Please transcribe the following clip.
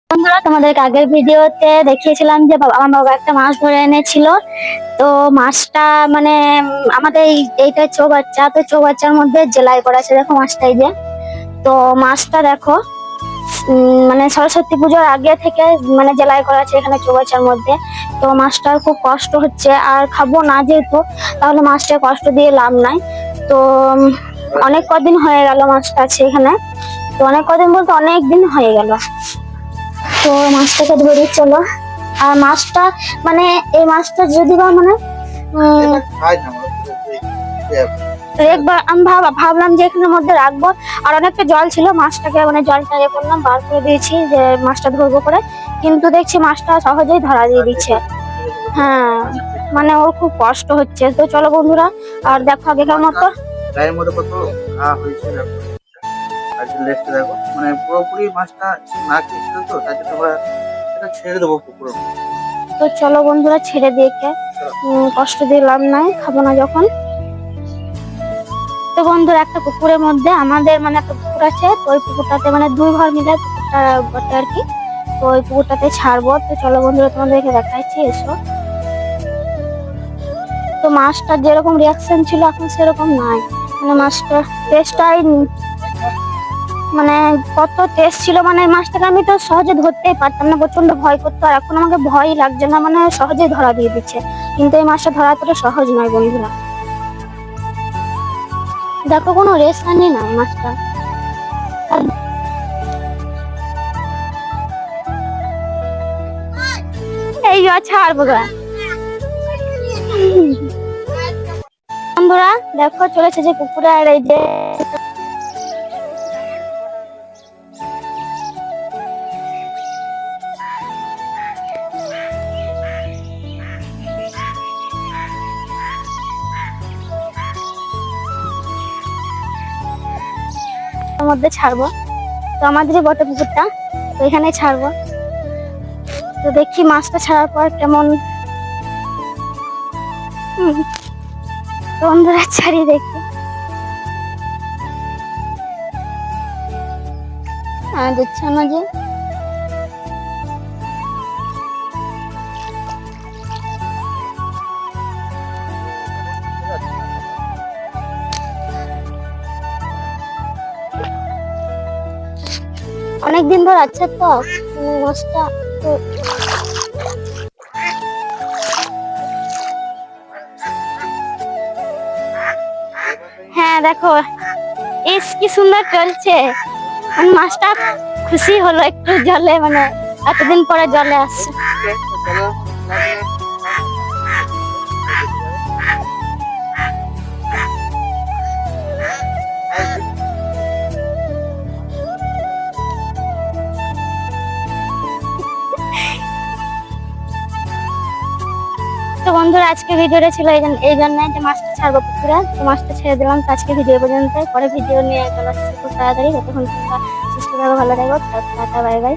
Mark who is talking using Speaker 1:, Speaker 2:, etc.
Speaker 1: বন্ধুরা, তোমাদেরকে আগের ভিডিওতে দেখিয়েছিলাম যে আমার বাবা একটা মাছ ধরে এনেছিল। তো মাছটা মানে আমাদের এইটা চৌবাচ্চা, তো চৌবাচ্চার মধ্যে জেলাই করা আছে। দেখো মাছটা, এই যে। তো মাছটা দেখো, মানে সরস্বতী পুজোর আগে থেকে মানে জেলাই করা আছে এখানে চৌবাচ্চার মধ্যে। তো মাছটার খুব কষ্ট হচ্ছে, আর খাবো না যেহেতু, তাহলে মাছটা কষ্ট দিয়ে লাভ নাই। তো অনেক কদিন হয়ে গেল মাছটা আছে এখানে। তো অনেক কদিন বলতে অনেক দিন হয়ে গেল। তো মাছটাকে ধরে চলো। আর মাছটা মানে এই মাছটা যদি বা মানে একবার আমি ভাবলাম যে এখানের মধ্যে রাখবো। আর অনেকটা জল ছিল, মাছটাকে মানে জলটা ইয়ে করলাম, বার করে দিয়েছি যে মাছটা ধরবো করে। কিন্তু দেখছি মাছটা সহজেই ধরা দিয়ে দিচ্ছে। হ্যাঁ, মানে ওর খুব কষ্ট হচ্ছে। তো চলো বন্ধুরা, আর দেখো আগেকার মতো
Speaker 2: গায়ের মধ্যে কত ঘা হয়েছে দেখো। আর লেজটা দেখো, মানে পুরোপুরি মাছটা না খেয়েছিল, তো তাই জন্য আমরা এটা ছেড়ে দেবো পুকুরে।
Speaker 1: তো চলো বন্ধুরা, ছেড়ে দিয়ে কষ্ট দিয়ে লাভ নাই, খাবো না যখন। তো বন্ধুরা, একটা পুকুরের মধ্যে আমাদের মানে একটা পুকুর আছে। তো ওই পুকুরটাতে মানে দুই ঘর মিলে পুকুরটা বটে আর কি। তো ওই পুকুরটাতে ছাড়বো। তো চলো বন্ধুরা, তোমাদেরকে দেখাচ্ছি, এসো। তো মাছটার যেরকম রিয়াকশন ছিল এখন সেরকম নাই। মানে মাছটার টেস্টটাই মানে কত টেস্ট ছিল, মানে মাছটাকে আমি তো সহজে ধরতেই পারতাম না, প্রচন্ড ভয় করতো। আর এখন আমাকে ভয়ই লাগছে না, মানে সহজেই ধরা দিয়ে দিচ্ছে। কিন্তু এই মাছটা ধরা এতটা সহজ নয় বন্ধুরা। দেখো, কোনো রেশানি নাই মাছটা। এই ছাড়বো গা। বন্ধুরা দেখো, চলেছে যে পুকুরে। আর এই যে মধ্যে ছাড়বো। তো আমাদেরই বটে পুকুরটা, তো এখানে ছাড়বো। তো দেখি মাছটা ছাড়ার পর কেমন। বন্ধুরা ছাড়িয়ে দেখি। দিচ্ছে না যে। অনেকদিন ধরে আছে তো মাছটা। তো হ্যাঁ দেখো, ইস কি সুন্দর চলছে। মাছটা খুশি হলো একটু জলে, মানে এতদিন পরে জলে আসছে। তো বন্ধুরা, আজকে ভিডিওটা ছিল এই জন্য যে মাছটা ছাড়বো পুকুরে। তো মাছটা ছেড়ে দিলাম। তো আজকে ভিডিও পর্যন্ত, পরে ভিডিও নিয়ে চলে আসছি খুব তাড়াতাড়ি। যতক্ষণ তোমরা সুস্থ থাকো, ভালো থাকো, টাটা, বাই বাই।